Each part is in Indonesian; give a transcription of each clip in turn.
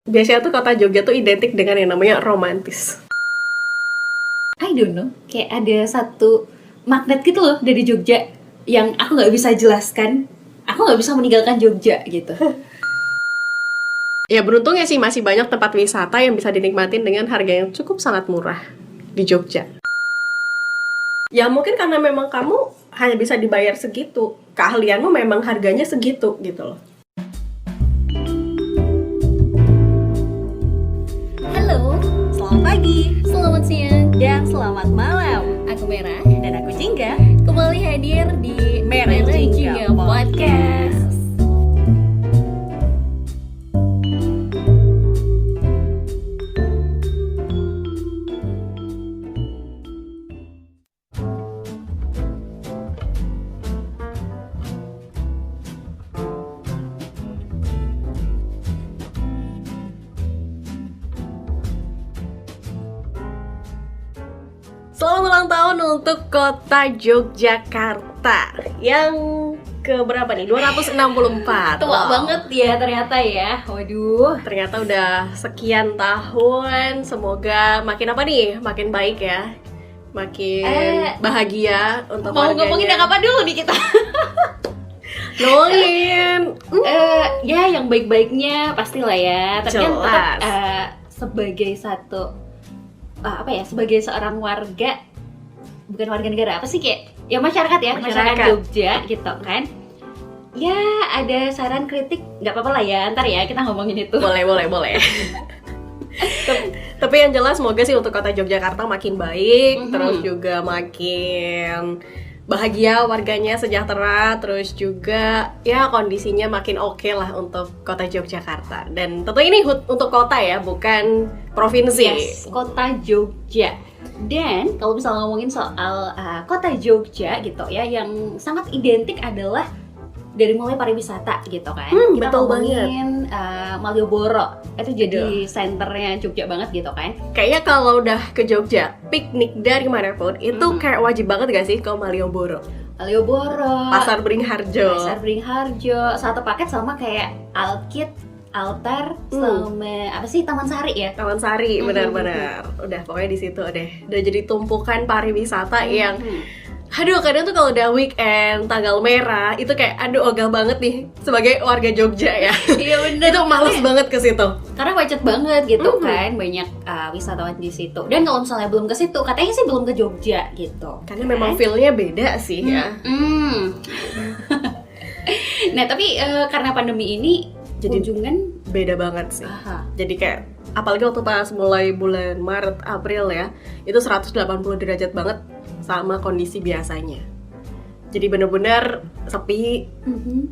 Biasanya tuh kota Jogja tuh identik dengan yang namanya romantis. I don't know, kayak ada satu magnet gitu loh dari Jogja yang aku nggak bisa jelaskan. Aku nggak bisa meninggalkan Jogja gitu. Ya beruntungnya sih masih banyak tempat wisata yang bisa dinikmatin dengan harga yang cukup sangat murah di Jogja. Ya mungkin karena memang kamu hanya bisa dibayar segitu, keahlianmu memang harganya segitu gitu loh. Halo, Selamat pagi selamat siang, dan selamat malam. aku Merah. Dan aku Jingga. Kembali hadir di Merah Jingga Podcast. Selamat ulang tahun untuk kota Yogyakarta yang keberapa nih? 264. Tua Wow. banget ya ternyata ya. Waduh. Ternyata udah sekian tahun. Semoga makin apa nih? Makin baik ya. Makin bahagia untuk Mau warganya. ngomongin yang apa dulu nih kita? Ngomongin Ya yang baik-baiknya pastilah ya. Tapi kan Jelas. tetap sebagai satu sebagai seorang warga, bukan warga negara, apa sih kayak ya masyarakat ya, masyarakat Jogja gitu kan. Ya ada saran kritik nggak apa-apa lah ya, ntar ya kita ngomongin itu. boleh. Tapi yang jelas semoga sih untuk kota Yogyakarta makin baik, terus juga makin bahagia warganya, sejahtera, terus juga ya kondisinya makin oke lah untuk kota Yogyakarta. Dan tentu ini untuk kota ya, bukan provinsi. Yes, kota Jogja. Dan kalau misalnya ngomongin soal kota Jogja gitu ya, yang sangat identik adalah dari mulai pariwisata gitu kan. Kita betul ngomongin Malioboro, itu jadi senternya Jogja banget gitu kan. Kayaknya kalau udah ke Jogja, piknik dari manapun itu kayak wajib banget gak sih ke Malioboro? Malioboro, Pasar Beringharjo. Pasar Beringharjo, satu paket sama kayak Alkit, Altar, sama apa sih Taman Sari ya? Taman Sari, benar-benar. Udah pokoknya di situ deh. Udah jadi tumpukan pariwisata yang aduh, kadang tuh kalau udah weekend, tanggal merah, itu kayak aduh ogah banget nih sebagai warga Jogja ya. Iya bener. Itu males banget ke situ. Karena macet banget gitu kan, banyak wisatawan di situ. Dan kalau misalnya belum ke situ, katanya sih belum ke Jogja gitu. Karena memang feel-nya beda sih ya. Nah tapi karena pandemi ini Jadi kunjungan beda banget sih. Jadi kayak apalagi waktu pas mulai bulan Maret, April ya, itu 180 derajat banget sama kondisi biasanya. Jadi bener-bener sepi,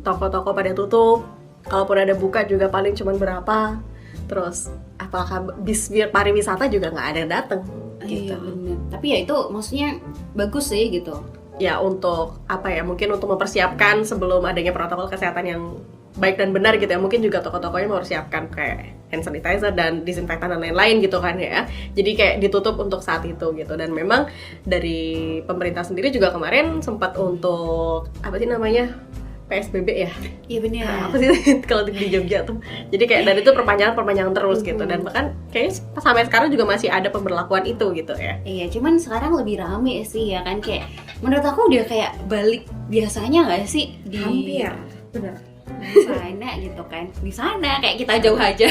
toko-toko pada tutup, kalaupun ada buka juga paling cuman berapa. Terus apakah bis pariwisata juga nggak ada yang dateng gitu. Iya bener. Tapi ya itu maksudnya bagus sih gitu. Ya untuk apa ya, mungkin untuk mempersiapkan sebelum adanya protokol kesehatan yang baik dan benar gitu ya, mungkin juga toko-tokonya mempersiapkan kayak hand sanitizer dan disinfektan dan lain-lain gitu kan ya. Jadi kayak ditutup untuk saat itu gitu. Dan memang dari pemerintah sendiri juga kemarin sempat untuk apa sih namanya, PSBB ya. Iya bener. Apa sih kalau di Jogja tuh. Jadi kayak dan itu perpanjangan terus gitu. Dan bahkan kayaknya sampai sekarang juga masih ada pemberlakuan itu gitu ya. Iya, cuman sekarang lebih rame sih ya kan, kayak menurut aku udah kayak balik biasanya nggak sih di Benar. sana gitu kan. Di sana kayak kita jauh aja.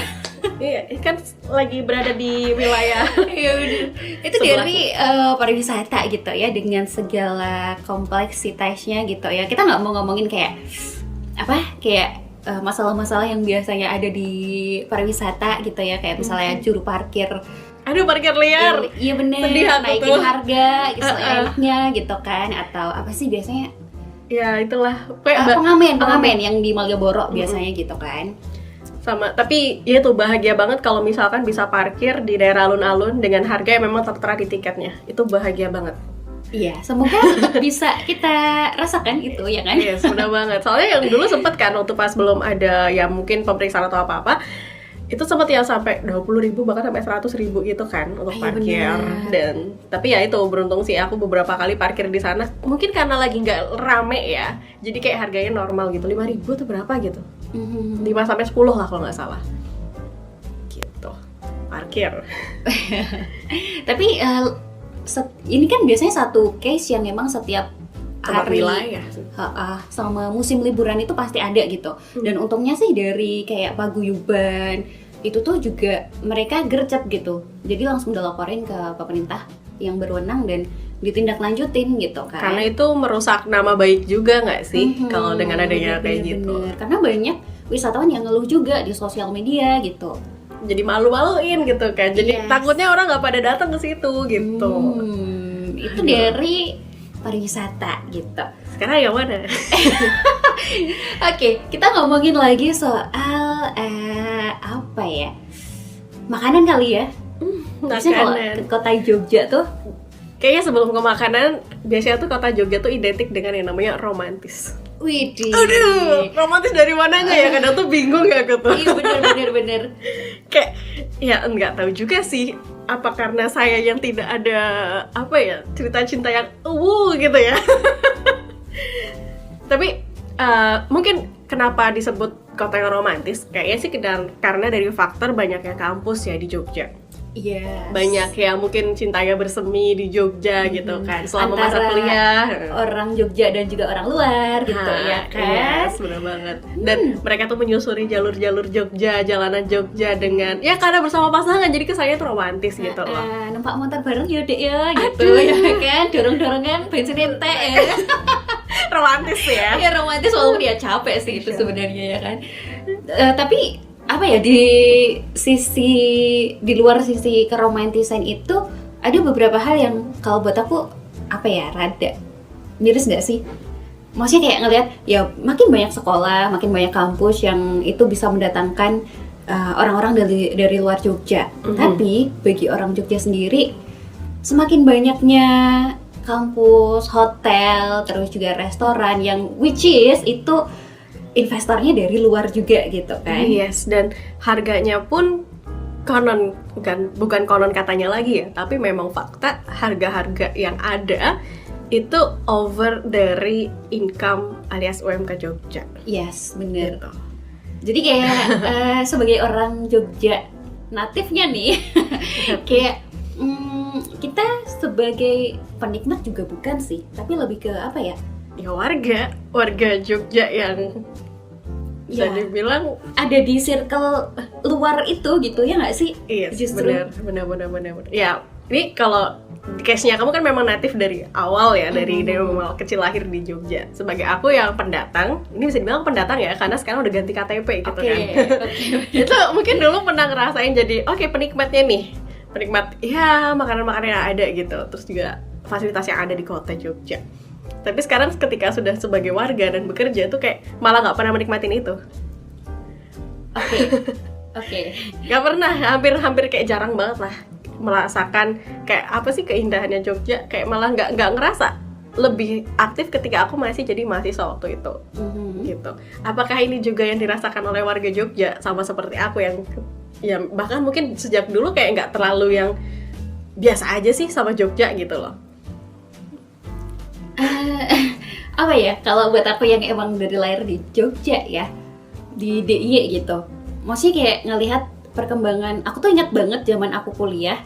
Iya, kan lagi berada di wilayah. Iya bener. Itu Sebelah. dari pariwisata gitu ya, dengan segala kompleksitasnya gitu ya. Kita nggak mau ngomongin kayak masalah-masalah yang biasanya ada di pariwisata gitu ya, kayak misalnya juru parkir. Aduh, parkir liar. Iya bener, Sedih aku naikin tuh. harga gitu enaknya gitu kan. Atau apa sih biasanya Ya itulah. Kayak pengamen yang di Malioboro biasanya gitu kan. sama, tapi ya tuh bahagia banget kalau misalkan bisa parkir di daerah alun-alun dengan harga yang memang tertera di tiketnya. Itu bahagia banget. Iya, semoga bisa kita rasakan itu ya kan. Iya, sudah banget. Soalnya yang dulu sempet kan waktu pas belum ada ya mungkin pemeriksaan atau apa-apa, itu sempat yang sampai 20.000 bahkan sampai 100.000 gitu kan untuk Iya, parkir. bener. Dan tapi ya itu beruntung sih aku beberapa kali parkir di sana. Mungkin karena lagi nggak rame ya, jadi kayak harganya normal gitu. 5.000 tuh berapa gitu? 5 sampai 10 lah kalau nggak salah. gitu. Parkir. Tapi ini kan biasanya satu case yang memang setiap Tempat hari wilayah. sama musim liburan itu pasti ada gitu. Dan untungnya sih dari kayak paguyuban itu tuh juga mereka gercep gitu. Jadi langsung dilaporin ke pemerintah yang berwenang dan ditindaklanjutin gitu kan. Karena itu merusak nama baik juga nggak sih kalau dengan adanya kayak gitu. Bener. Karena banyak wisatawan yang ngeluh juga di sosial media gitu. Jadi malu-maluin gitu kan. Jadi Yes. takutnya orang nggak pada datang ke situ gitu. Itu dari pariwisata gitu. Sekarang yang mana? Oke, kita ngomongin lagi soal apa ya? Makanan kali ya. Biasanya kalau Makanan. ke kota Jogja tuh Kayaknya sebelum ke makanan, biasanya tuh kota Jogja tuh identik dengan yang namanya romantis. widih. Aduh, romantis dari mananya ya? Kadang tuh bingung ya aku tuh. Iya bener. Kayak, ya nggak tahu juga sih. Apa karena saya yang tidak ada apa ya cerita cinta yang gitu ya. Tapi mungkin kenapa disebut kota yang romantis? Kayaknya sih karena dari faktor banyaknya kampus ya di Jogja. Iya. Banyak yang mungkin cintanya bersemi di Jogja gitu kan selama masa Antara kuliah. orang Jogja dan juga orang luar gitu ya kan. Yes, bener banget. Dan mereka tuh menyusuri jalur-jalur Jogja, jalanan Jogja dengan ya karena bersama pasangan jadi kesannya tuh romantis gitu loh. Numpak motor bareng ya dek ya gitu ya kan, dorong-dorongan bensin ente ya. Romantis ya. Ya romantis walaupun ya capek sih itu sebenarnya ya kan. Tapi apa ya di luar sisi keromantisan itu ada beberapa hal yang kalau buat aku apa ya rada miris nggak sih? Maksudnya kayak ngelihat ya makin banyak sekolah, makin banyak kampus yang itu bisa mendatangkan orang-orang dari luar Jogja. Tapi bagi orang Jogja sendiri semakin banyaknya kampus, hotel, terus juga restoran yang which is itu investornya dari luar juga gitu kan. Yes, dan harganya pun konon bukan konon katanya lagi ya, tapi memang fakta harga-harga yang ada itu over dari income alias UMK Jogja. Yes, bener. Gitu. Jadi kayak sebagai orang Jogja natifnya nih, kayak kita sebagai penikmat juga bukan sih, tapi lebih ke apa ya? Ya warga Jogja yang bisa Ya. dibilang Ada di circle luar itu gitu ya nggak sih? iya Justru. benar. Ya ini kalau case-nya kamu kan memang natif dari awal ya, dari awal kecil lahir di Jogja. Sebagai aku yang pendatang, ini bisa dibilang pendatang ya karena sekarang udah ganti KTP gitu kan. Itu mungkin dulu pernah ngerasain jadi penikmatnya nih, penikmat ya makanan-makanan yang ada gitu, terus juga fasilitas yang ada di kota Jogja. Tapi sekarang ketika sudah sebagai warga dan bekerja tuh kayak malah nggak pernah menikmatin itu. Oke. Nggak pernah, hampir kayak jarang banget lah merasakan kayak apa sih keindahannya Jogja. Kayak malah nggak ngerasa. Lebih aktif ketika aku masih jadi mahasiswa waktu itu. Gitu. Apakah ini juga yang dirasakan oleh warga Jogja sama seperti aku yang bahkan mungkin sejak dulu kayak nggak terlalu yang biasa aja sih sama Jogja gitu loh. Apa ya, kalau buat aku yang emang dari lahir di Jogja ya, di DIY gitu, maksudnya kayak ngelihat perkembangan. Aku tuh ingat banget zaman aku kuliah,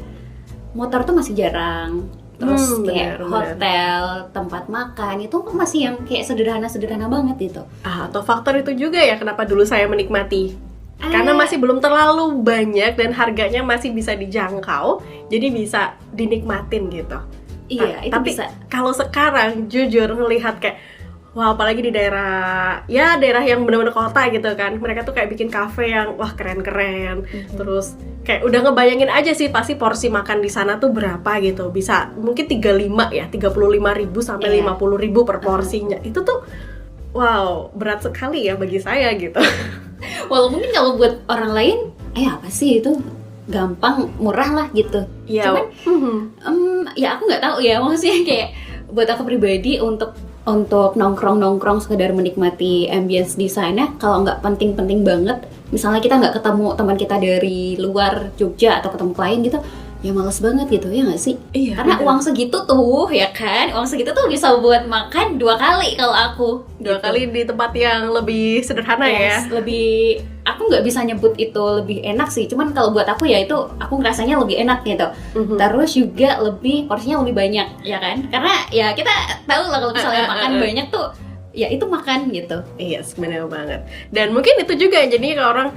motor tuh masih jarang, terus kayak bener. hotel, tempat makan itu masih yang kayak sederhana banget gitu. Atau faktor itu juga ya kenapa dulu saya menikmati. Karena masih belum terlalu banyak dan harganya masih bisa dijangkau, jadi bisa dinikmatin gitu. Iya, itu tapi bisa. kalau sekarang jujur ngelihat kayak wah apalagi di daerah yang benar-benar kota gitu kan, mereka tuh kayak bikin kafe yang wah keren-keren. Terus kayak udah ngebayangin aja sih pasti porsi makan di sana tuh berapa gitu, bisa mungkin 35.000 sampai 50.000 per porsinya. Itu tuh wow berat sekali ya bagi saya gitu. Walaupun mungkin kalau buat orang lain, apa sih itu gampang, murah lah gitu. Ya, Cuman ya aku nggak tahu ya, maksudnya kayak buat aku pribadi untuk nongkrong sekedar menikmati ambience di sana, kalau nggak penting-penting banget, misalnya kita nggak ketemu teman kita dari luar Jogja atau ketemu klien gitu, ya males banget gitu ya nggak sih? Iya, Karena bener. uang segitu tuh ya kan, uang segitu tuh bisa buat makan 2 kali kalau aku. 2 gitu. kali di tempat yang lebih sederhana ya. Yes, lebih, aku nggak bisa nyebut itu lebih enak sih, cuman kalau buat aku ya itu aku ngerasanya lebih enak gitu. Terus juga lebih porsinya lebih banyak ya kan, karena ya kita tahu lah kalau misalnya makan banyak tuh ya itu makan gitu. Iya, benar banget. Dan mungkin itu juga jadi kalau orang,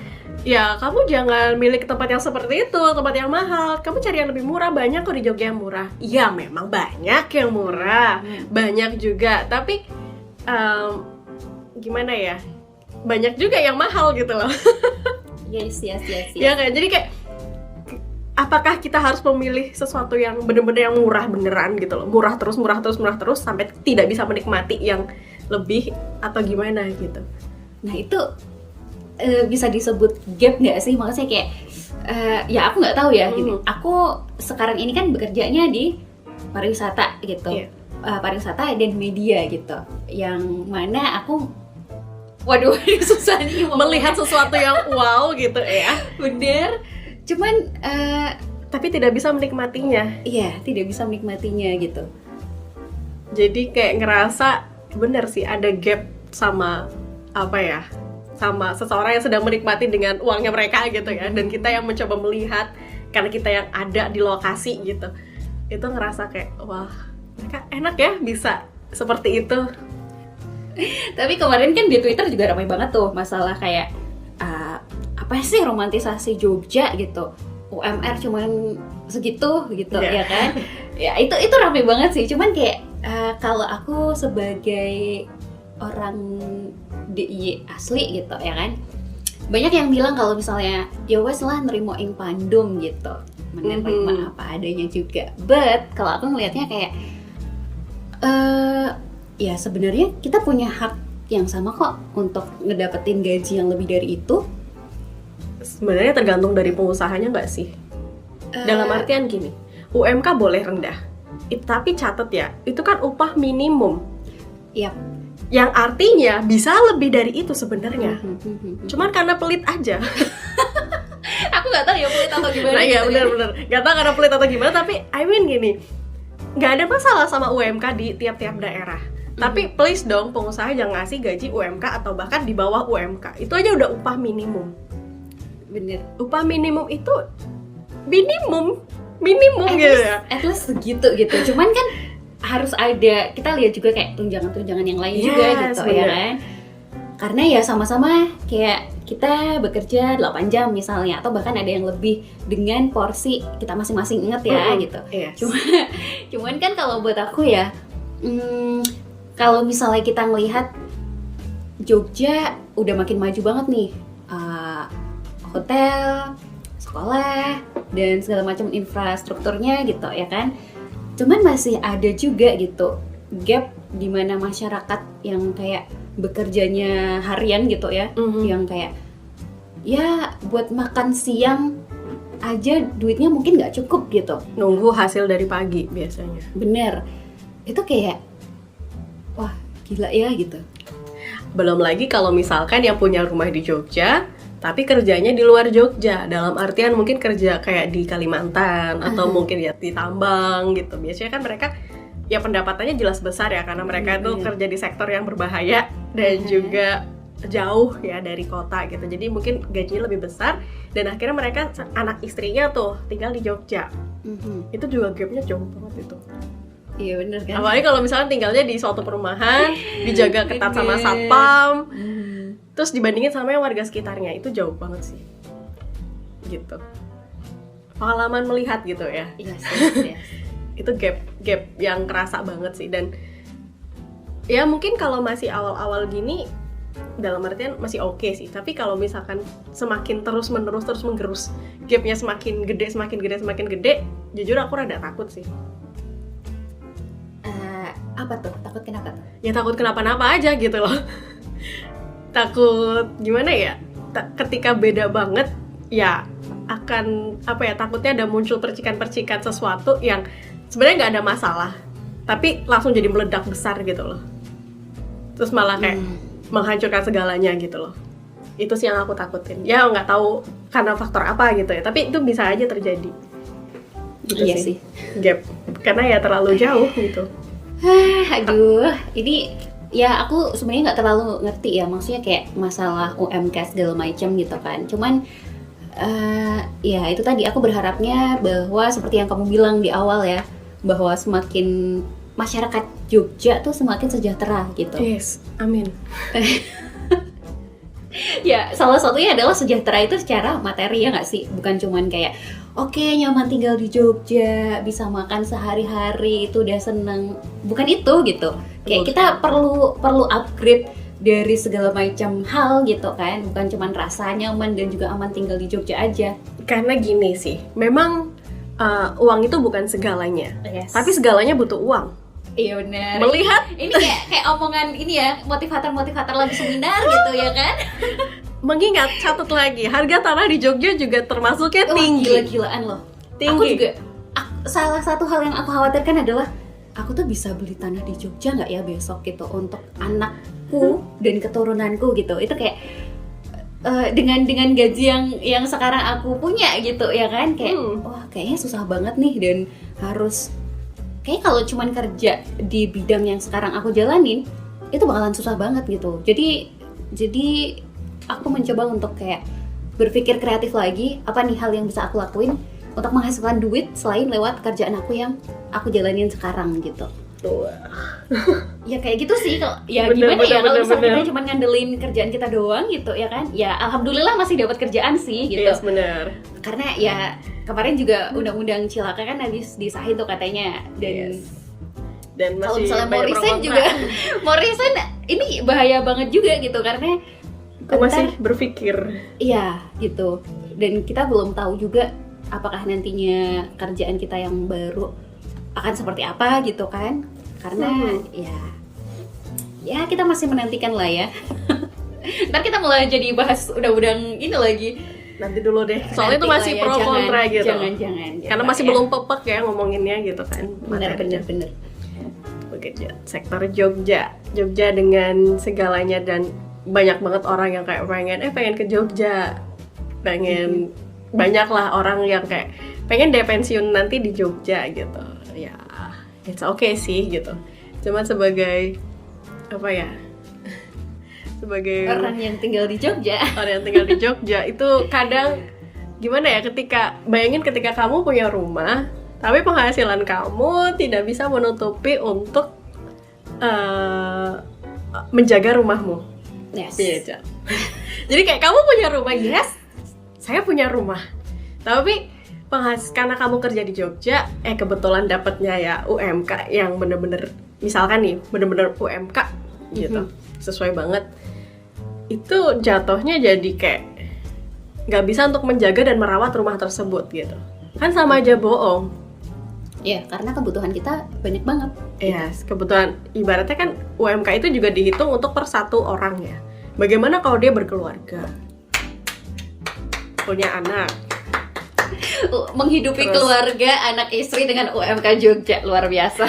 ya kamu jangan milih ke tempat yang seperti itu, tempat yang mahal. Kamu cari yang lebih murah, banyak kok di Jogja yang murah. Iya, memang banyak yang murah, banyak juga. Tapi gimana ya? Banyak juga yang mahal gitu loh. Yes. Ya kan? Jadi kayak apakah kita harus memilih sesuatu yang bener-bener yang murah beneran gitu loh, murah terus sampai tidak bisa menikmati yang lebih atau gimana gitu. Nah itu bisa disebut gap nggak sih? Maksudnya kayak ya aku nggak tahu ya. Gini, aku sekarang ini kan bekerjanya di pariwisata gitu. Iya. Pariwisata dan media gitu. Yang mana aku, waduh susah nih Melihat sesuatu yang wow gitu ya, bener. Cuman tapi tidak bisa menikmatinya. iya tidak bisa menikmatinya gitu. Jadi kayak ngerasa bener sih ada gap sama apa ya, sama seseorang yang sedang menikmati dengan uangnya mereka gitu ya, dan kita yang mencoba melihat karena kita yang ada di lokasi gitu, itu ngerasa kayak wah mereka enak ya bisa seperti itu. Tapi kemarin kan di Twitter juga ramai banget tuh masalah kayak apa sih romantisasi Jogja gitu, UMR cuman segitu gitu Yeah. ya kan. Ya itu ramai banget sih. Cuman kayak kalau aku sebagai orang DIY asli gitu ya kan, banyak yang bilang kalau misalnya ya wes lah nerimo ing pandum gitu, menerima apa adanya juga. But kalau aku ngelihatnya kayak ya sebenarnya kita punya hak yang sama kok untuk ngedapetin gaji yang lebih dari itu. Sebenarnya tergantung dari pengusahanya nggak sih? Dalam artian gini, UMK boleh rendah, tapi catat ya, itu kan upah minimum. Yap. Yang artinya bisa lebih dari itu sebenarnya. Cuman karena pelit aja. Aku nggak tahu ya pelit atau gimana. Nah iya gitu. benar-benar. Gak tau karena pelit atau gimana, tapi I mean gini, nggak ada masalah sama UMK di tiap-tiap daerah. Tapi please dong pengusaha jangan ngasih gaji UMK atau bahkan di bawah UMK. Itu aja udah upah minimum. Bener. Upah minimum itu minimum gitu ya. At least segitu gitu. Cuman kan harus ada, kita lihat juga kayak tunjangan-tunjangan yang lain juga gitu bener. ya kan. Karena ya sama-sama kayak kita bekerja 8 jam misalnya, atau bahkan ada yang lebih dengan porsi kita masing-masing, inget ya gitu. Yes. Cuman kan kalau buat aku ya, kalau misalnya kita ngelihat Jogja udah makin maju banget nih, hotel, sekolah, dan segala macam infrastrukturnya gitu ya kan. Cuman masih ada juga gitu gap di mana masyarakat yang kayak bekerjanya harian gitu ya, yang kayak ya buat makan siang aja duitnya mungkin nggak cukup gitu. Nunggu hasil dari pagi biasanya. Bener, itu kayak wah gila ya gitu. Belum lagi kalau misalkan yang punya rumah di Jogja tapi kerjanya di luar Jogja, dalam artian mungkin kerja kayak di Kalimantan atau mungkin ya di tambang gitu. Biasanya kan mereka ya pendapatannya jelas besar ya, karena mereka tuh kerja di sektor yang berbahaya dan juga jauh ya dari kota gitu. Jadi mungkin gajinya lebih besar dan akhirnya mereka anak istrinya tuh tinggal di Jogja. Itu juga gapnya jauh banget itu. Iya bener kan. Apalagi kalau misalnya tinggalnya di suatu perumahan, dijaga ketat sama satpam, terus dibandingin sama yang warga sekitarnya, itu jauh banget sih. Gitu. Pengalaman melihat gitu ya. Yes. Itu gap yang kerasa banget sih. Dan ya mungkin kalau masih awal-awal gini, dalam artian masih oke sih. Tapi kalau misalkan semakin terus menggerus, gapnya semakin gede, jujur aku rada takut sih. Apa tuh? Takut kenapa tuh? Ya takut kenapa-napa aja gitu loh. Takut gimana ya, ketika beda banget ya akan apa ya, takutnya ada muncul percikan-percikan sesuatu yang sebenarnya nggak ada masalah tapi langsung jadi meledak besar gitu loh, terus malah kayak menghancurkan segalanya gitu loh. Itu sih yang aku takutin. Ya nggak tahu karena faktor apa gitu ya, tapi itu bisa aja terjadi. gitu Iya sih. Gap, karena ya terlalu jauh gitu. Aduh, ini ya aku sebenarnya nggak terlalu ngerti ya, maksudnya kayak masalah UMK segala macam gitu kan. Cuman ya itu tadi aku berharapnya bahwa seperti yang kamu bilang di awal ya, bahwa semakin masyarakat Jogja tuh semakin sejahtera gitu. Yes, amin. Ya salah satunya adalah sejahtera itu secara materi ya nggak sih, bukan cuman kayak oke, nyaman tinggal di Jogja, bisa makan sehari-hari itu udah seneng, bukan itu gitu. Kayak kita perlu upgrade dari segala macam hal gitu kan, bukan cuman rasa nyaman dan juga aman tinggal di Jogja aja. Karena gini sih, memang uang itu bukan segalanya, Yes. tapi segalanya butuh uang. Iya benar. Melihat Ini kayak omongan ini ya, motivator lagi seminar gitu ya kan. mengingat, catat lagi, harga tanah di Jogja juga termasuknya tinggi. Gila-gilaan loh. Tinggi. Aku juga salah satu hal yang aku khawatirkan adalah aku tuh bisa beli tanah di Jogja nggak ya besok gitu untuk anakku dan keturunanku gitu. Itu kayak dengan gaji yang sekarang aku punya gitu ya kan, kayak wah kayaknya susah banget nih, dan harus kayak kalau cuman kerja di bidang yang sekarang aku jalanin itu bakalan susah banget gitu. Jadi aku mencoba untuk kayak berpikir kreatif lagi, apa nih hal yang bisa aku lakuin untuk menghasilkan duit selain lewat kerjaan aku yang aku jalanin sekarang gitu. Tuh. Ya kayak gitu sih, kalau ya Bener, gimana ya kalau bener, misalnya bener. kita cuma ngandelin kerjaan kita doang gitu ya kan, ya alhamdulillah masih dapat kerjaan sih gitu. Yes, benar. Karena ya kemarin juga undang-undang Cilaka kan habis disahin tuh katanya, dan Yes. Dan kalau masih misalnya mau banyak resign pro kontra. juga mau resign ini bahaya banget juga gitu, karena Aku masih berpikir. iya gitu, dan kita belum tahu juga apakah nantinya kerjaan kita yang baru akan seperti apa gitu kan, karena ya kita masih menantikan lah ya. Ntar kita mulai jadi bahas undang-undang ini lagi. Nanti dulu deh. Soalnya itu Nanti masih lah ya, pro kontra gitu. Jangan. Karena masih belum pepek ya ngomonginnya gitu kan. Bener. Begitu. Sektor Jogja dengan segalanya, dan banyak banget orang yang kayak pengen ke Jogja, pengen banyak lah orang yang kayak pengen deh pensiun nanti di Jogja gitu. Ya, it's okay sih gitu. Cuman sebagai apa ya? Sebagai Orang yang tinggal di Jogja. orang yang tinggal di Jogja itu kadang gimana ya, bayangin ketika kamu punya rumah tapi penghasilan kamu tidak bisa menutupi untuk menjaga rumahmu. Yes. Iya. Jadi kayak kamu punya rumah, yes, saya punya rumah, tapi karena kamu kerja di Jogja, kebetulan dapatnya ya UMK yang bener-bener, misalkan nih bener-bener UMK gitu, sesuai banget, itu jatuhnya jadi kayak nggak bisa untuk menjaga dan merawat rumah tersebut gitu, kan sama aja bohong. Ya, karena kebutuhan kita banyak banget. Yes, kebetulan ibaratnya kan UMK itu juga dihitung untuk per satu orang ya. Bagaimana kalau dia berkeluarga, punya anak, Menghidupi Terus- keluarga, anak istri dengan UMK Jogja, luar biasa.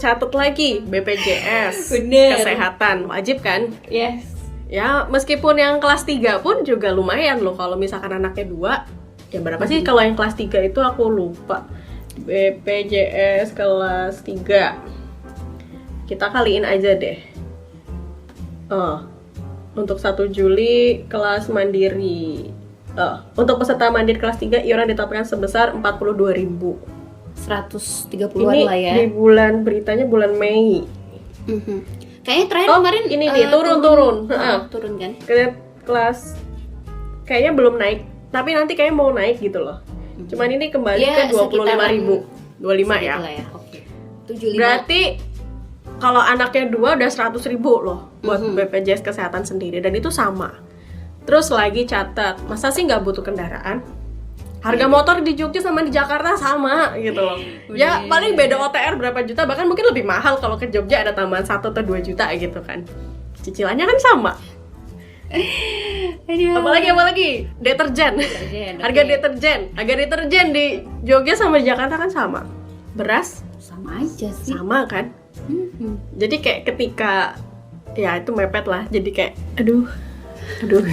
catat lagi BPJS, Bener. kesehatan wajib kan? Yes. Ya meskipun yang kelas 3 pun juga lumayan loh, kalau misalkan anaknya 2, ya berapa sih kalau yang kelas 3 itu aku lupa. BPJS kelas 3 kita kaliin aja deh. Untuk 1 Juli kelas mandiri, untuk peserta mandiri kelas 3 iuran ditetapkan sebesar 42.000. 130-an Ini lah ya. di bulan, beritanya bulan Mei. Kayaknya terakhir kemarin ini nih, turun. Turun kan? Kelas kayaknya belum naik, tapi nanti kayaknya mau naik gitu loh. Cuman ini kembali Ya, ke 25.000. 25 ya. Segitulah ya. Oke. 75. Berarti kalau anaknya 2 udah 100.000 loh buat BPJS kesehatan sendiri, dan itu sama. Terus lagi catat, masa sih nggak butuh kendaraan? Harga motor di Jogja sama di Jakarta sama gitu loh. Ya paling beda OTR berapa juta, bahkan mungkin lebih mahal kalau ke Jogja ada tambahan 1 atau 2 juta gitu kan. Cicilannya kan sama. Apalagi deterjen. Harga deterjen di Jogja sama di Jakarta kan sama. Beras Sama aja sih. sama kan. Jadi kayak ketika ya itu mepet lah, jadi kayak aduh Aduh.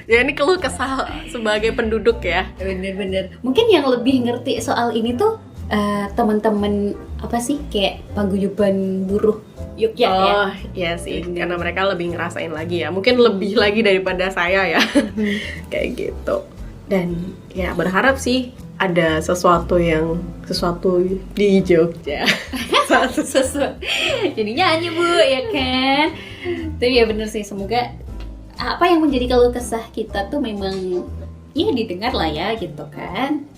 Ya ini keluh kesah sebagai penduduk ya. Bener-bener. Mungkin yang lebih ngerti soal ini tuh teman-teman apa sih kayak paguyuban buruh Yogya ya. Oh iya sih, karena mereka lebih ngerasain lagi ya. Mungkin lebih lagi daripada saya ya. Kayak gitu. Dan ya berharap sih ada sesuatu di Jogja. Sesuatu. Jadi nyanyi Bu ya kan. Tapi ya bener sih, semoga apa yang menjadi keluh kesah kita tuh memang ya didengar lah ya gitu kan.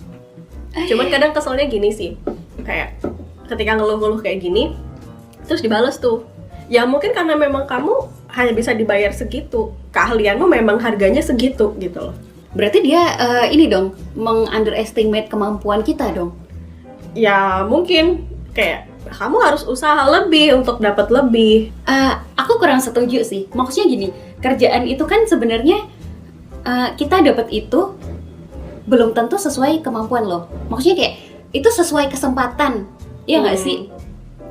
Cuman kadang keselnya gini sih, kayak ketika ngeluh-ngeluh kayak gini terus dibales tuh, ya mungkin karena memang kamu hanya bisa dibayar segitu, keahlianmu memang harganya segitu gitu loh. Berarti dia ini dong meng-underestimate kemampuan kita dong. Ya mungkin kayak kamu harus usaha lebih untuk dapat lebih. Aku kurang setuju sih. Maksudnya gini, kerjaan itu kan sebenarnya kita dapat itu belum tentu sesuai kemampuan loh. Maksudnya kayak itu sesuai kesempatan, iya nggak sih?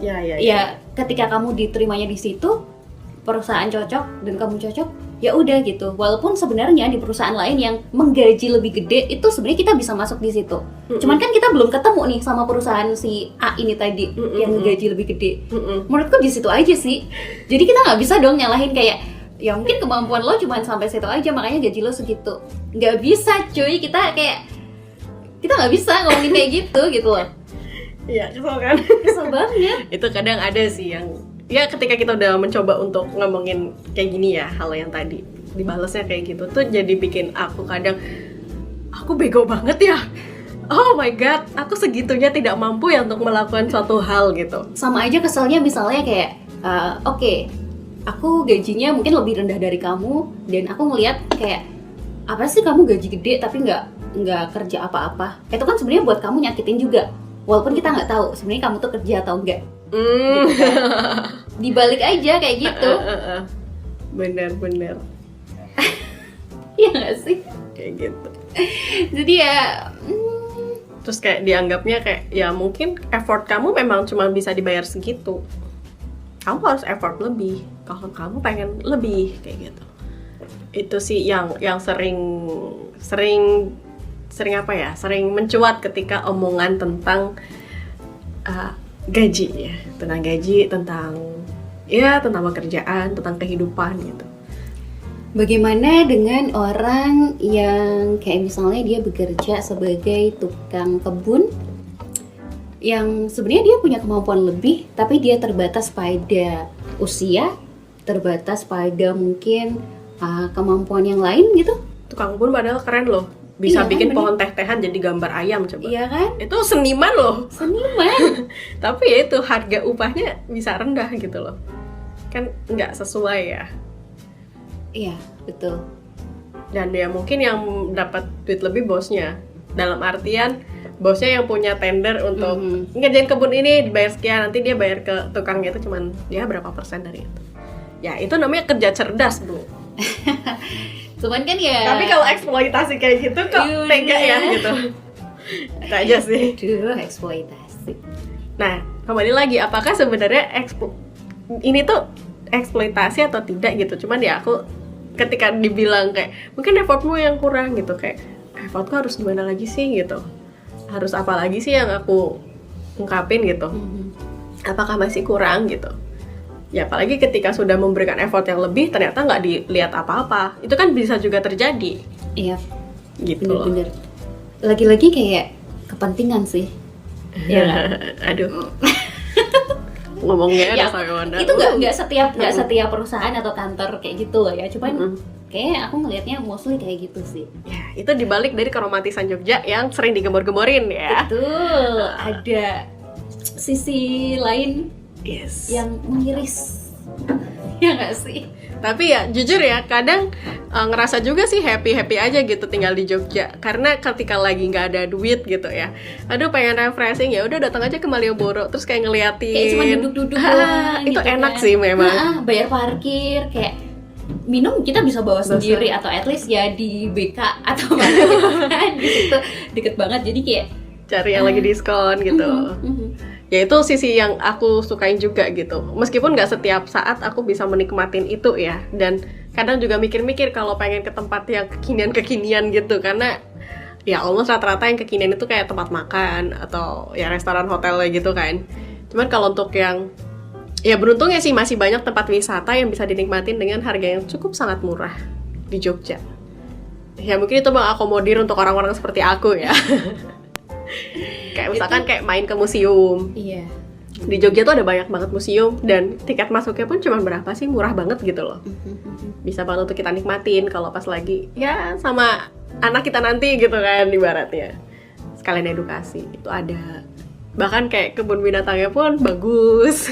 Ya, ketika kamu diterimanya di situ, perusahaan cocok dan kamu cocok, ya udah gitu. Walaupun sebenarnya di perusahaan lain yang menggaji lebih gede, itu sebenarnya kita bisa masuk di situ. Cuman kan kita belum ketemu nih sama perusahaan si A ini tadi yang gaji lebih gede. Menurutku di situ aja sih. Jadi kita nggak bisa dong nyalahin kayak ya mungkin kemampuan lo cuma sampai situ aja makanya gaji lo segitu. Nggak bisa cuy, kita nggak bisa ngomongin kayak gitu loh. Iya, kesel kan? Kesel banget. Itu kadang ada sih yang ya ketika kita udah mencoba untuk ngomongin kayak gini ya, hal yang tadi dibalesnya kayak gitu tuh jadi bikin aku kadang aku bego banget ya. Oh my god, aku segitunya tidak mampu ya untuk melakukan suatu hal gitu. Sama aja keselnya misalnya kayak oke, aku gajinya mungkin lebih rendah dari kamu dan aku ngelihat kayak apa sih kamu gaji gede tapi nggak kerja apa-apa. Itu kan sebenarnya buat kamu nyakitin juga. Walaupun kita nggak tahu sebenarnya kamu tuh kerja atau enggak. Gitu kan. Dibalik aja kayak gitu. Bener. Iya nggak sih? Kayak gitu. Jadi ya terus kayak dianggapnya kayak ya mungkin effort kamu memang cuma bisa dibayar segitu. Kamu harus effort lebih kalau kamu pengen lebih kayak gitu. Itu sih yang sering apa ya? Sering mencuat ketika omongan tentang gaji ya, tentang gaji, tentang pekerjaan, tentang kehidupan gitu. bagaimana dengan orang yang kayak misalnya dia bekerja sebagai tukang kebun yang sebenarnya dia punya kemampuan lebih tapi dia terbatas pada usia, terbatas pada mungkin kemampuan yang lain gitu. Tukang kebun padahal keren loh. Bisa Iya, bikin bener. pohon teh-tehan jadi gambar ayam coba. Iya kan? Itu seniman loh. Seniman. Tapi ya itu harga upahnya bisa rendah gitu loh. Kan nggak sesuai ya. Iya, betul. Dan ya mungkin yang dapat duit lebih bosnya. Dalam artian bosnya yang punya tender untuk ngerjain kebun ini dibayar sekian, nanti dia bayar ke tukangnya itu cuman dia berapa persen dari itu. Ya itu namanya kerja cerdas, Bro. Cuman kan ya. Tapi kalau eksploitasi kayak gitu kok Yaudah. tega ya gitu. Itu aja sih. Aduh, eksploitasi. Nah, kembali lagi apakah sebenarnya ini tuh eksploitasi atau tidak gitu. Cuman ya aku ketika dibilang kayak mungkin effortmu yang kurang gitu, kayak effortku harus gimana lagi sih gitu. Harus apa lagi sih yang aku ungkapin gitu. Apakah masih kurang gitu. Ya apalagi ketika sudah memberikan effort yang lebih ternyata nggak dilihat apa-apa. Itu kan bisa juga terjadi. Iya, Gitu loh. bener-bener. Lagi-lagi kayak kepentingan sih. Iya. Aduh. Ngomongnya Ya, ada sampai mana. itu nggak setiap perusahaan atau kantor kayak gitu loh ya. Cuman kayak aku ngelihatnya mostly kayak gitu sih. Ya, itu dibalik dari keromantisan Jogja yang sering digembor-gemborin ya. Betul. Ada sisi lain Yes. yang mengiris. Ya nggak sih? Tapi ya jujur ya kadang ngerasa juga sih happy aja gitu tinggal di Jogja, karena ketika lagi nggak ada duit gitu ya, aduh pengen refreshing ya udah datang aja ke Malioboro terus kayak ngeliatin Kayak cuma duduk-duduk doang itu gitu enak kan. sih memang. Bayar parkir, kayak minum kita bisa bawa sendiri atau at least ya di BK atau mana gitu kan. Di situ deket banget jadi kayak Cari yang lagi diskon gitu. Ya itu sisi yang aku sukain juga gitu. Meskipun nggak setiap saat aku bisa menikmatin itu ya. Dan kadang juga mikir-mikir kalau pengen ke tempat yang kekinian gitu, karena ya almost rata-rata yang kekinian itu kayak tempat makan atau ya restoran hotel gitu kan. Cuman kalau untuk yang ya beruntungnya sih masih banyak tempat wisata yang bisa dinikmatin dengan harga yang cukup sangat murah di Jogja. Ya mungkin itu mengakomodir untuk orang-orang seperti aku ya. Kayak misalkan kayak main ke museum. Iya. Di Jogja tuh ada banyak banget museum dan tiket masuknya pun cuma berapa sih, murah banget gitu loh. Bisa banget untuk kita nikmatin kalau pas lagi ya sama anak kita nanti gitu kan ibaratnya. Sekalian edukasi itu ada. Bahkan kayak kebun binatangnya pun bagus.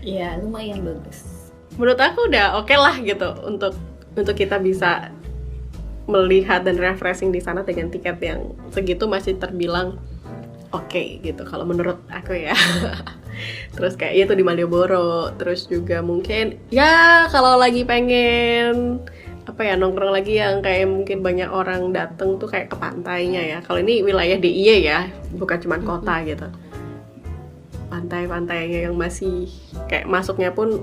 Iya, lumayan bagus. Menurut aku udah oke lah gitu untuk kita bisa melihat dan refreshing di sana dengan tiket yang segitu masih terbilang oke gitu kalau menurut aku ya. Terus kayak itu di Malioboro, terus juga mungkin ya kalau lagi pengen apa ya nongkrong lagi yang kayak mungkin banyak orang dateng tuh kayak ke pantainya ya. Kalau ini wilayah DIY ya, bukan cuma kota gitu. Pantai-pantainya yang masih kayak masuknya pun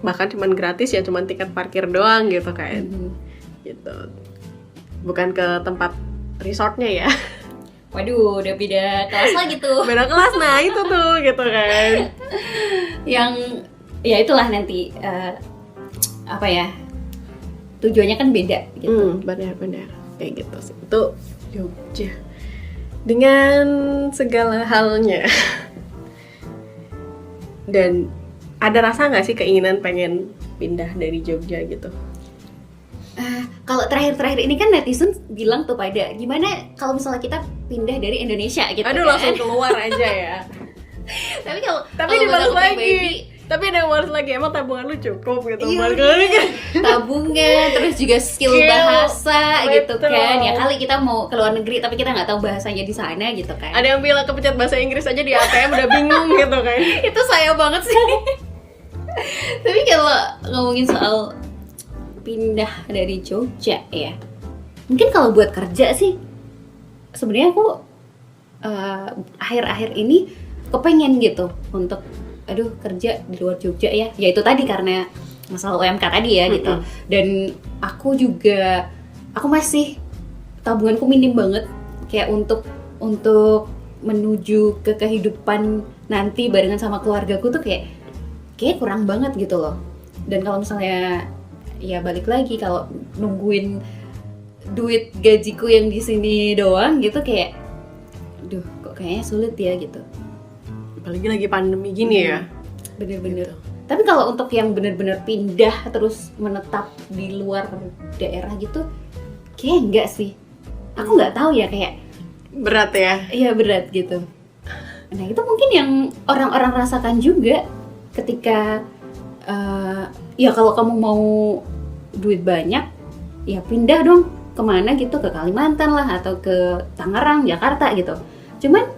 bahkan cuma gratis ya, cuma tiket parkir doang gitu kan. Gitu. Bukan ke tempat resortnya ya. Waduh, udah beda kelas lagi tuh. Beda kelas, nah itu tuh gitu kan. Yang ya itulah nanti apa ya, tujuannya kan beda gitu. Benar-benar kayak gitu sih. Itu Jogja dengan segala halnya. Dan ada rasa nggak sih keinginan pengen pindah dari Jogja gitu? Kalau terakhir-terakhir ini kan netizen bilang tuh pada gimana kalau misalnya kita pindah dari Indonesia gitu. Aduh, kan? langsung keluar aja ya. Tapi kalau Dibalas aku lagi. pribadi, Tapi ada yang balas lagi, emang tabungan lu cukup gitu. iya, Balik lagi. tabungan, terus juga skill bahasa gitu kan. Ya kali kita mau ke luar negeri tapi kita nggak tahu bahasanya di sana gitu kan. Ada yang bilang kepencet bahasa Inggris aja di ATM udah bingung gitu kan. Itu saya banget sih. Tapi kalau ngomongin soal pindah dari Jogja ya, mungkin kalau buat kerja sih sebenarnya aku akhir-akhir ini kepengen gitu untuk kerja di luar Jogja ya. Ya itu tadi karena masalah UMK tadi ya gitu. Dan aku masih tabunganku minim banget kayak untuk menuju ke kehidupan nanti barengan sama keluargaku tuh kayak kurang banget gitu loh. Dan kalau misalnya ya balik lagi kalau nungguin duit gajiku yang di sini doang gitu kayak kok kayaknya sulit ya gitu. Apalagi lagi pandemi gini ya. Bener-bener. Gitu. Tapi kalau untuk yang bener-bener pindah terus menetap di luar daerah gitu kayak enggak sih. Aku nggak tahu ya, kayak berat ya. iya berat gitu. Nah itu mungkin yang orang-orang rasakan juga ketika ya kalau kamu mau duit banyak, ya pindah dong kemana gitu, ke Kalimantan lah atau ke Tangerang, Jakarta gitu. Cuman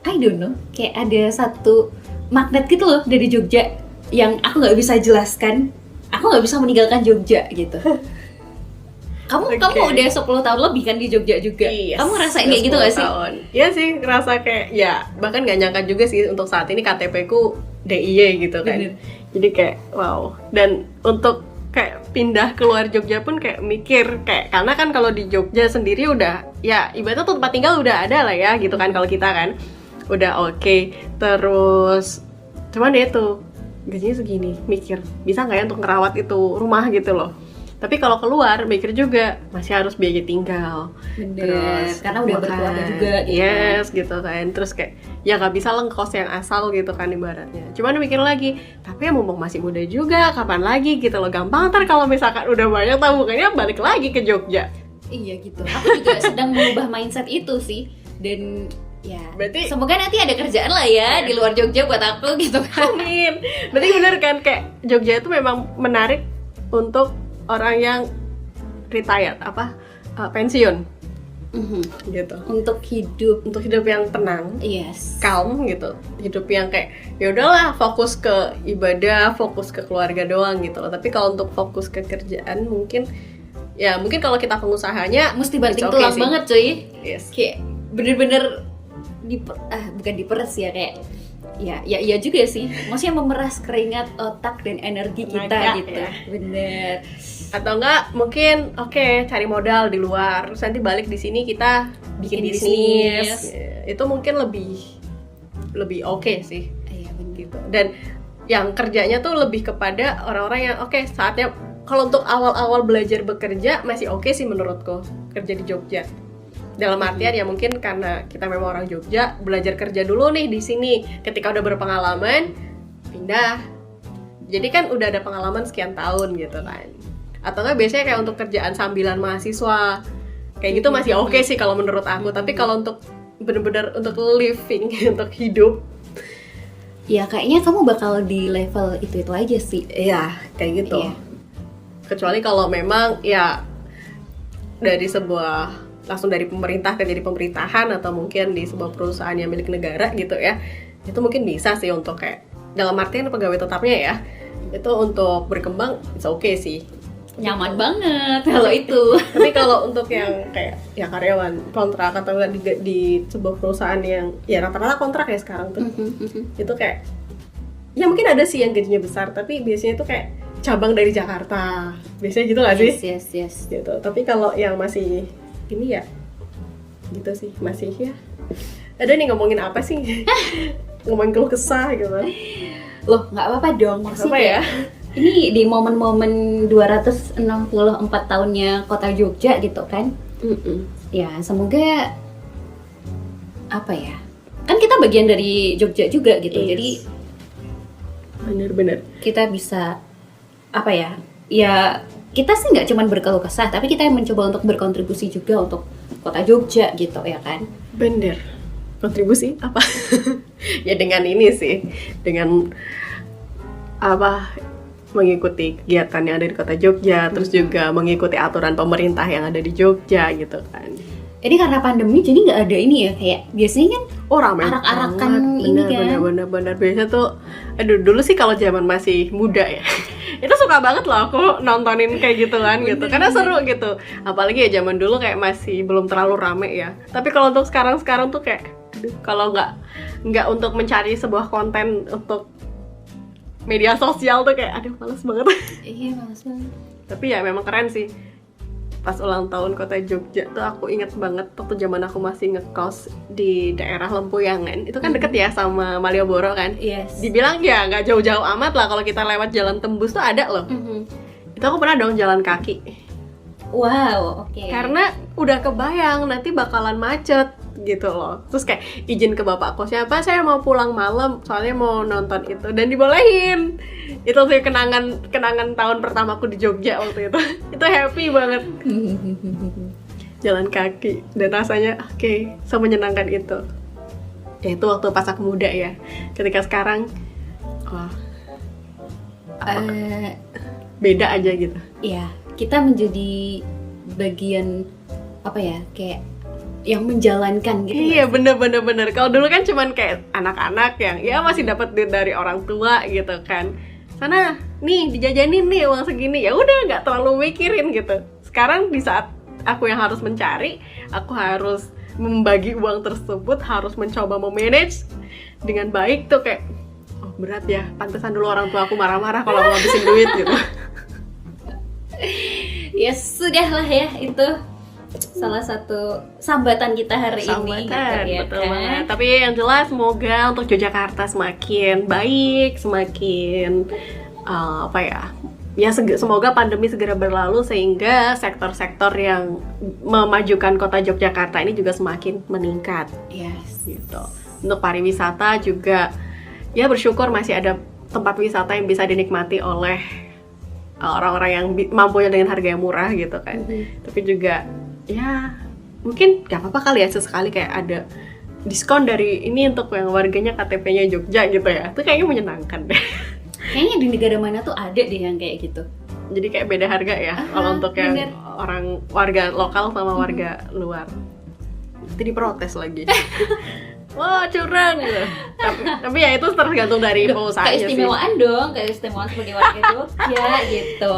I don't know, kayak ada satu magnet gitu loh dari Jogja yang aku nggak bisa jelaskan. Aku nggak bisa meninggalkan Jogja gitu. Kamu udah 10 tahun lebih kan di Jogja juga. Yes, kamu ngerasain kayak gitu gak sih? Iya sih, ngerasa kayak ya bahkan nggak nyangka juga sih untuk saat ini KTP ku DIY gitu kan. Bener. Jadi kayak wow. Dan untuk kayak pindah keluar Jogja pun kayak mikir kayak, karena kan kalau di Jogja sendiri udah ya ibaratnya tempat tinggal udah ada lah ya gitu kan, kalau kita kan udah oke. Terus cuman dia tuh gajinya segini, mikir bisa nggak ya untuk ngerawat itu rumah gitu loh. Tapi kalau keluar mikir juga masih harus biaya tinggal. Bener, Terus karena udah makan. berkeluarga juga gitu. Yes gitu kan. Terus kayak ya nggak bisa lengkos yang asal gitu kan ibaratnya. Cuman mikir lagi, tapi ya mumpung masih muda juga, kapan lagi gitu loh. Gampang ntar kalau misalkan udah banyak tabungannya balik lagi ke Jogja. Iya gitu. Aku juga sedang mengubah mindset itu sih. Dan ya Berarti semoga nanti ada kerjaan lah ya di luar Jogja buat aku gitu kan. amin. Berarti bener kan kayak Jogja itu memang menarik untuk orang yang retired pensiun gitu, Untuk hidup yang tenang, yes, calm gitu, hidup yang kayak ya udahlah fokus ke ibadah, fokus ke keluarga doang gitu loh. Tapi kalau untuk fokus ke kerjaan mungkin kalau kita pengusahanya mesti banting it's okay tulang sih. banget cuy. Yes. Kayak bener-bener bukan diperes ya, kayak Ya iya juga sih. Maksudnya memeras keringat otak dan energi kita Tenaga, gitu. ya. Bener. Atau enggak mungkin cari modal di luar, terus nanti balik di sini kita bikin Bikin bisnis. bisnis. Itu mungkin lebih oke sih Iya bener. gitu. Dan yang kerjanya tuh lebih kepada orang-orang yang saatnya, kalau untuk awal-awal belajar bekerja masih oke sih menurutku kerja di Jogja. Dalam artian ya mungkin karena kita memang orang Jogja, belajar kerja dulu nih di sini. Ketika udah berpengalaman, pindah. Jadi kan udah ada pengalaman sekian tahun gitu kan. Atau nggak biasanya kayak untuk kerjaan sambilan mahasiswa, kayak gitu masih oke sih kalau menurut aku. Tapi kalau untuk bener-bener untuk living, untuk hidup, Ya kayaknya kamu bakal di level itu aja sih. iya kayak gitu. Iya. Kecuali kalau memang ya dari langsung dari pemerintah ke jadi pemerintahan, atau mungkin di sebuah perusahaan yang milik negara gitu ya, itu mungkin bisa sih untuk kayak dalam artian pegawai tetapnya ya, itu untuk berkembang it's okay sih. Nyaman banget kalau itu. Tapi kalau untuk yang kayak ya karyawan kontrak atau enggak di sebuah perusahaan yang ya rata-rata kontrak ya sekarang tuh, itu kayak ya mungkin ada sih yang gajinya besar, tapi biasanya itu kayak cabang dari Jakarta, biasanya gitu nggak sih? Yes. Gitu. Tapi kalau yang masih ini ya gitu sih, masih ya ada nih ngomongin apa sih? Ngomongin keluh kesah gitu. Loh, nggak apa-apa dong. Maksudnya Apa ya? ini di momen-momen 264 tahunnya kota Jogja gitu kan. Ya, semoga apa ya? Kan kita bagian dari Jogja juga gitu. Yes. Jadi Bener-bener. kita bisa apa ya? Ya, kita sih nggak cuma berkeluh kesah, tapi kita yang mencoba untuk berkontribusi juga untuk kota Jogja gitu ya kan. Bener. Kontribusi apa? Ya dengan ini sih, dengan mengikuti kegiatan yang ada di kota Jogja, terus juga mengikuti aturan pemerintah yang ada di Jogja gitu kan. Ini karena pandemi jadi nggak ada ini ya, kayak biasanya kan Ramai arak-arakan banget. ini kan. Bener. Biasanya tuh, dulu sih kalau zaman masih muda ya, itu suka banget loh aku nontonin kayak gituan gitu, karena seru gitu. Apalagi ya zaman dulu kayak masih belum terlalu rame ya. Tapi kalau untuk sekarang tuh kayak, kalau nggak untuk mencari sebuah konten untuk media sosial tuh kayak, males banget. Iya, males banget. Tapi ya memang keren sih. Pas ulang tahun kota Jogja tuh aku inget banget waktu zaman aku masih ngekos di daerah Lempuyangan. Itu kan deket ya sama Malioboro kan. Yes. Dibilang ya nggak jauh-jauh amat lah, kalau kita lewat jalan tembus tuh ada loh. Itu aku pernah dong jalan kaki. Wow, oke. Karena udah kebayang nanti bakalan macet gitu loh. Terus kayak izin ke bapak kosnya, "Pak, saya mau pulang malam, soalnya mau nonton itu." Dan dibolehin. Itu sih kenangan tahun pertamaku di Jogja waktu itu. Itu happy banget. Jalan kaki dan rasanya semenyenangkan itu. Ya itu waktu pas aku muda ya. Ketika sekarang beda aja gitu. Iya, kita menjadi bagian apa ya, kayak yang menjalankan gitu. Iya, bener. Kalau dulu kan cuman kayak anak-anak yang ya masih dapat duit dari orang tua gitu kan. Sana nih dijajanin nih uang segini, ya udah nggak terlalu mikirin gitu. Sekarang di saat aku yang harus mencari, aku harus membagi uang tersebut, harus mencoba memanage dengan baik tuh kayak berat ya. Pantesan dulu orang tua aku marah-marah kalau aku ngabisin duit gitu. Ya sudahlah ya, itu salah satu sambatan kita hari ini gitu, ya betul kan? banget. Tapi yang jelas semoga untuk Yogyakarta semakin baik, semakin semoga pandemi segera berlalu sehingga sektor-sektor yang memajukan kota Yogyakarta ini juga semakin meningkat. Yes. Gitu. Untuk pariwisata juga ya bersyukur masih ada tempat wisata yang bisa dinikmati oleh orang-orang yang mampunya dengan harga yang murah gitu kan. Tapi juga ya mungkin gak apa-apa kali ya sesekali kayak ada diskon dari ini untuk yang warganya KTP-nya Jogja gitu ya. Itu kayaknya menyenangkan deh. Kayaknya di negara mana tuh ada deh yang kayak gitu. Jadi kayak beda harga ya kalau untuk yang bener. orang warga lokal sama warga luar. Nanti diprotes lagi. Wah, curang gitu. Tapi ya itu tergantung dari perusahaannya sih. Keistimewaan dong, keistimewaan sebagai warga Jogja gitu.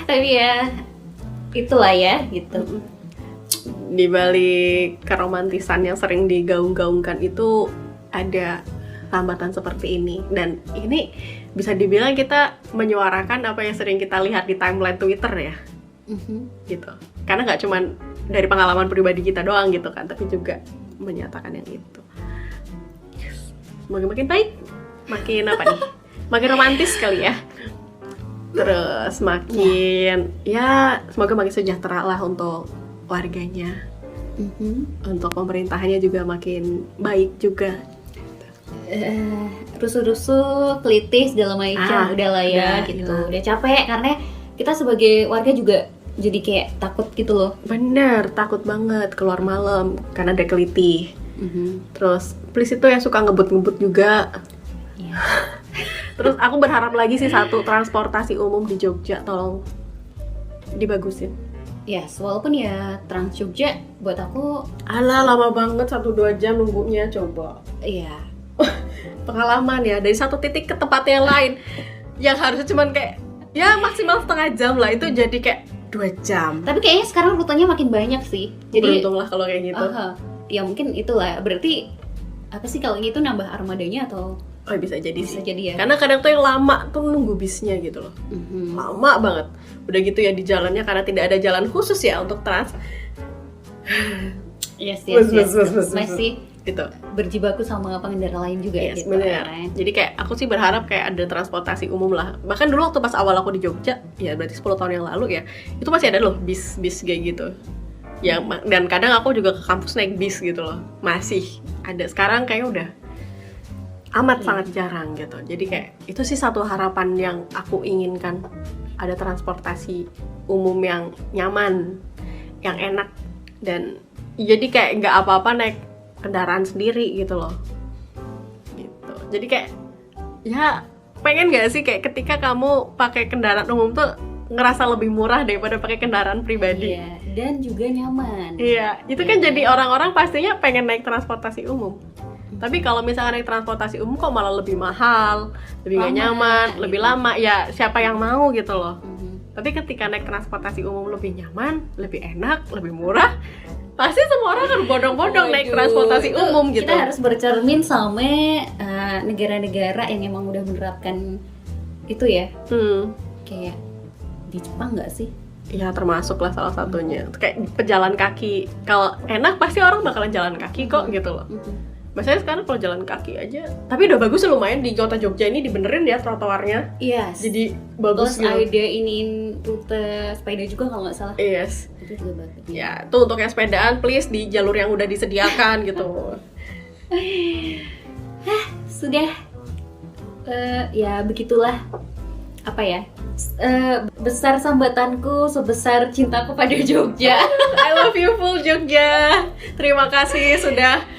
Tapi ya itulah ya gitu. Di balik keromantisan yang sering digaung-gaungkan itu ada hambatan seperti ini. Dan ini bisa dibilang kita menyuarakan apa yang sering kita lihat di timeline Twitter ya, gitu. Karena nggak cuman dari pengalaman pribadi kita doang gitu kan, tapi juga menyatakan yang itu. Semoga makin baik, makin apa nih, makin romantis kali ya. Terus makin ya semoga makin sejahtera lah untuk warganya. Untuk pemerintahannya juga makin baik juga. Rusuh-rusuh, klitis segala macam, udah lah ya udah, gitu. Udah capek karena kita sebagai warga juga jadi kayak takut gitu loh. Bener, takut banget keluar malam karena ada kelitih. Terus please itu yang suka ngebut-ngebut juga. Iya. Terus aku berharap lagi sih satu, transportasi umum di Jogja tolong dibagusin. Yes, walaupun ya Trans Jogja buat aku Alah, lama banget 1-2 jam nunggunya, coba. iya. Pengalaman ya, dari satu titik ke tempat yang lain yang harusnya cuman kayak ya maksimal setengah jam lah, itu jadi kayak 2 jam. Tapi kayaknya sekarang rutenya makin banyak sih. Jadi Beruntung lah kalau kayak gitu. ya mungkin itulah. Berarti apa sih kalau gitu nambah armadanya atau Oh, bisa jadi bisa sih. jadi ya? Karena kadang tuh yang lama tuh nunggu bisnya gitu loh. Lama banget. Udah gitu ya di jalannya karena tidak ada jalan khusus ya untuk trans. Yes. Bus. Masih Gitu. berjibaku sama pengendara lain juga Yes, gitu. bener. Kan? Jadi kayak aku sih berharap kayak ada transportasi umum lah. Bahkan dulu waktu pas awal aku di Jogja, ya berarti 10 tahun yang lalu ya, itu masih ada loh bis kayak gitu. Dan kadang aku juga ke kampus naik bis gitu loh. Masih ada. Sekarang kayaknya udah amat sangat jarang gitu. Jadi kayak itu sih satu harapan yang aku inginkan, ada transportasi umum yang nyaman, yang enak, dan jadi kayak nggak apa-apa naik kendaraan sendiri gitu loh. Gitu. Jadi kayak ya pengen nggak sih kayak ketika kamu pakai kendaraan umum tuh ngerasa lebih murah daripada pakai kendaraan pribadi. Iya, dan juga nyaman. Iya, itu kan Iya. jadi orang-orang pastinya pengen naik transportasi umum. Tapi kalau misalnya naik transportasi umum kok malah lebih mahal, lebih nggak Lama, nyaman, lebih gitu. lama, ya siapa yang mau gitu loh. Mhm. Tapi ketika naik transportasi umum lebih nyaman, lebih enak, lebih murah, pasti semua orang akan bondong-bondong naik Waduh, transportasi itu umum gitu. Kita harus bercermin sama negara-negara yang emang udah menerapkan itu ya. Kayak di Jepang nggak sih? Ya termasuk lah salah satunya. Kayak pejalan kaki, kalau enak pasti orang bakalan jalan kaki kok gitu loh. Maksudnya sekarang kalau jalan kaki aja, tapi udah bagus lumayan di kota Jogja ini dibenerin ya trotoarnya. Yes. Jadi bagus Terus gitu. ada iniin rute sepeda juga kalau nggak salah. Yes. Itu juga bagus. Ya, tuh untuk yang sepedaan please di jalur yang udah disediakan gitu. Sudah. Ya begitulah. Apa ya? Besar sambatanku sebesar cintaku pada Jogja. I love you full Jogja. Terima kasih sudah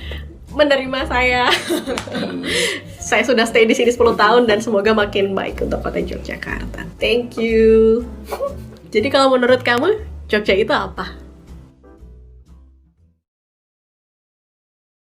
menerima saya. Saya sudah stay di sini 10 tahun dan semoga makin baik untuk kota Yogyakarta. Thank you. Jadi kalau menurut kamu Jogja itu apa?